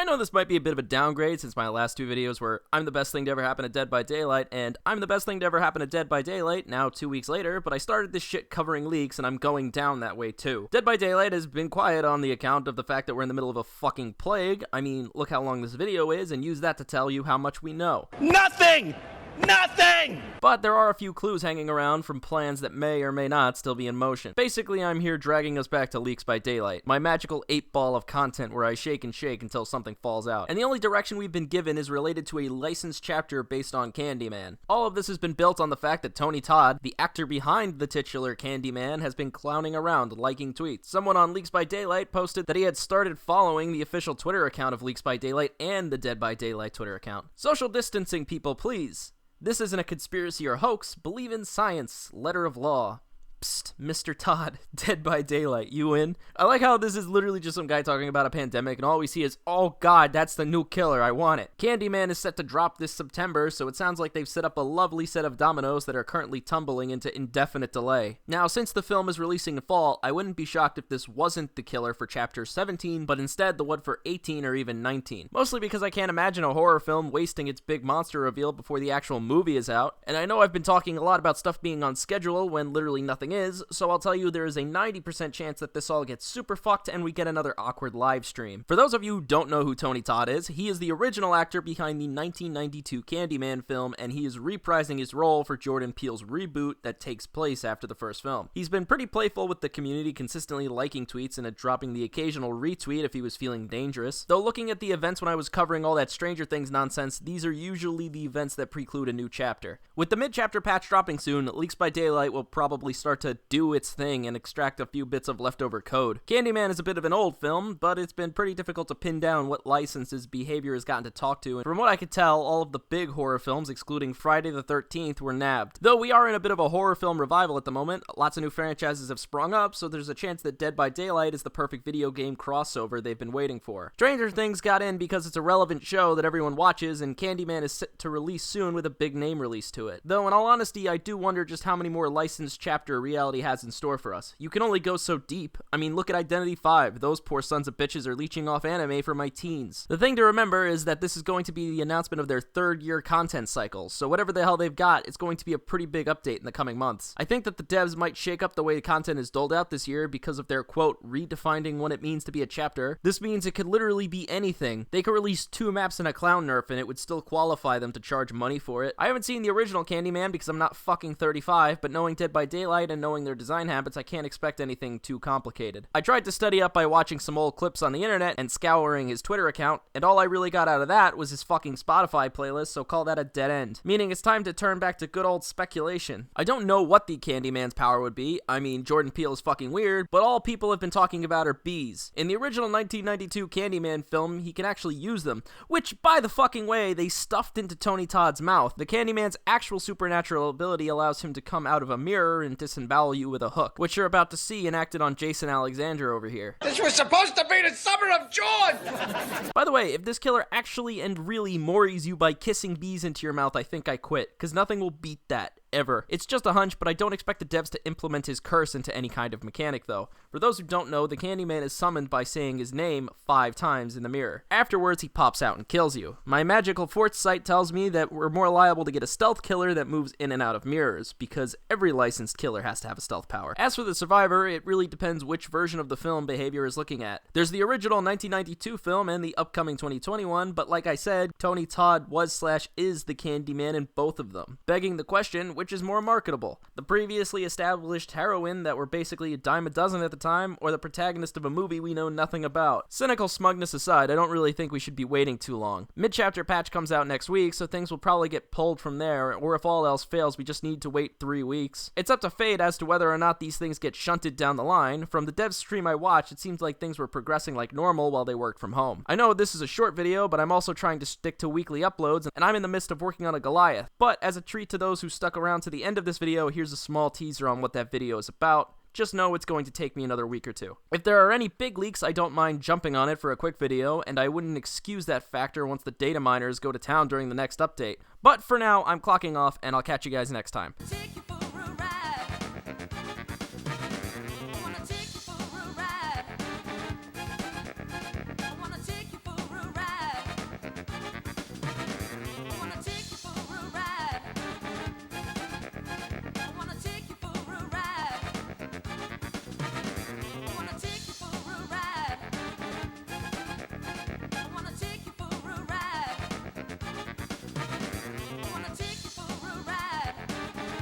know this might be a bit of a downgrade since my last two videos were I'm the best thing to ever happen to Dead by Daylight and I'm the best thing to ever happen to Dead by Daylight now 2 weeks later, but I started this shit covering leaks and I'm going down that way too. Dead by Daylight has been quiet on the account of the fact that we're in the middle of a fucking plague. I mean, look how long this video is and use that to tell you how much we know. Nothing! Nothing! But there are a few clues hanging around from plans that may or may not still be in motion. Basically, I'm here dragging us back to Leaks by Daylight, my magical 8-ball of content where I shake and shake until something falls out. And the only direction we've been given is related to a licensed chapter based on Candyman. All of this has been built on the fact that Tony Todd, the actor behind the titular Candyman, has been clowning around, liking tweets. Someone on Leaks by Daylight posted that he had started following the official Twitter account of Leaks by Daylight and the Dead by Daylight Twitter account. Social distancing, people, please. This isn't a conspiracy or hoax. Believe in science. Letter of law. Psst, Mr. Todd, Dead by Daylight, you in? I like how this is literally just some guy talking about a pandemic and all we see is, oh god, that's the new killer, I want it. Candyman is set to drop this September, so it sounds like they've set up a lovely set of dominoes that are currently tumbling into indefinite delay. Now, since the film is releasing in fall, I wouldn't be shocked if this wasn't the killer for Chapter 17, but instead the one for 18 or even 19. Mostly because I can't imagine a horror film wasting its big monster reveal before the actual movie is out, and I know I've been talking a lot about stuff being on schedule when literally nothing is, so I'll tell you there is a 90% chance that this all gets super fucked and we get another awkward live stream. For those of you who don't know who Tony Todd is, he is the original actor behind the 1992 Candyman film, and he is reprising his role for Jordan Peele's reboot that takes place after the first film. He's been pretty playful with the community, consistently liking tweets and dropping the occasional retweet if he was feeling dangerous. Though looking at the events when I was covering all that Stranger Things nonsense, these are usually the events that preclude a new chapter. With the mid-chapter patch dropping soon, Leaks by Daylight will probably start to do its thing and extract a few bits of leftover code. Candyman is a bit of an old film, but it's been pretty difficult to pin down what licenses behavior has gotten to talk to, and from what I could tell, all of the big horror films, excluding Friday the 13th, were nabbed. Though we are in a bit of a horror film revival at the moment, lots of new franchises have sprung up, so there's a chance that Dead by Daylight is the perfect video game crossover they've been waiting for. Stranger Things got in because it's a relevant show that everyone watches, and Candyman is set to release soon with a big name release to it. Though in all honesty, I do wonder just how many more licensed chapter reality has in store for us. You can only go so deep. I mean, look at Identity 5. Those poor sons of bitches are leeching off anime for my teens. The thing to remember is that this is going to be the announcement of their third-year content cycle, so whatever the hell they've got, it's going to be a pretty big update in the coming months. I think that the devs might shake up the way content is doled out this year because of their, quote, redefining what it means to be a chapter. This means it could literally be anything. They could release 2 maps and a clown nerf and it would still qualify them to charge money for it. I haven't seen the original Candyman because I'm not fucking 35, but knowing Dead by Daylight and knowing their design habits, I can't expect anything too complicated. I tried to study up by watching some old clips on the internet and scouring his Twitter account, and all I really got out of that was his fucking Spotify playlist, so call that a dead end. Meaning it's time to turn back to good old speculation. I don't know what the Candyman's power would be. I mean, Jordan Peele is fucking weird, but all people have been talking about are bees. In the original 1992 Candyman film, he can actually use them, which, by the fucking way, they stuffed into Tony Todd's mouth. The Candyman's actual supernatural ability allows him to come out of a mirror and disembowel you with a hook, which you're about to see enacted on Jason Alexander over here. This was supposed to be the summer of June! By the way, if this killer actually and really mores you by kissing bees into your mouth, I think I quit, because nothing will beat that. Ever. It's just a hunch, but I don't expect the devs to implement his curse into any kind of mechanic, though. For those who don't know, the Candyman is summoned by saying his name 5 times in the mirror. Afterwards, he pops out and kills you. My magical foresight tells me that we're more liable to get a stealth killer that moves in and out of mirrors, because every licensed killer has to have a stealth power. As for the survivor, it really depends which version of the film behavior is looking at. There's the original 1992 film and the upcoming 2021, but like I said, Tony Todd was/is the Candyman in both of them. Begging the question, which is more marketable? The previously established heroine that were basically a dime a dozen at the time, or the protagonist of a movie we know nothing about? Cynical smugness aside, I don't really think we should be waiting too long. Mid-chapter patch comes out next week, so things will probably get pulled from there, or if all else fails, we just need to wait 3 weeks. It's up to fate as to whether or not these things get shunted down the line. From the dev stream I watched, it seems like things were progressing like normal while they worked from home. I know this is a short video, but I'm also trying to stick to weekly uploads, and I'm in the midst of working on a Goliath. But as a treat to those who stuck around to the end of this video, here's a small teaser on what that video is about. Just know it's going to take me another week or 2. If there are any big leaks, I don't mind jumping on it for a quick video, and I wouldn't excuse that factor once the data miners go to town during the next update. But for now, I'm clocking off, and I'll catch you guys next time.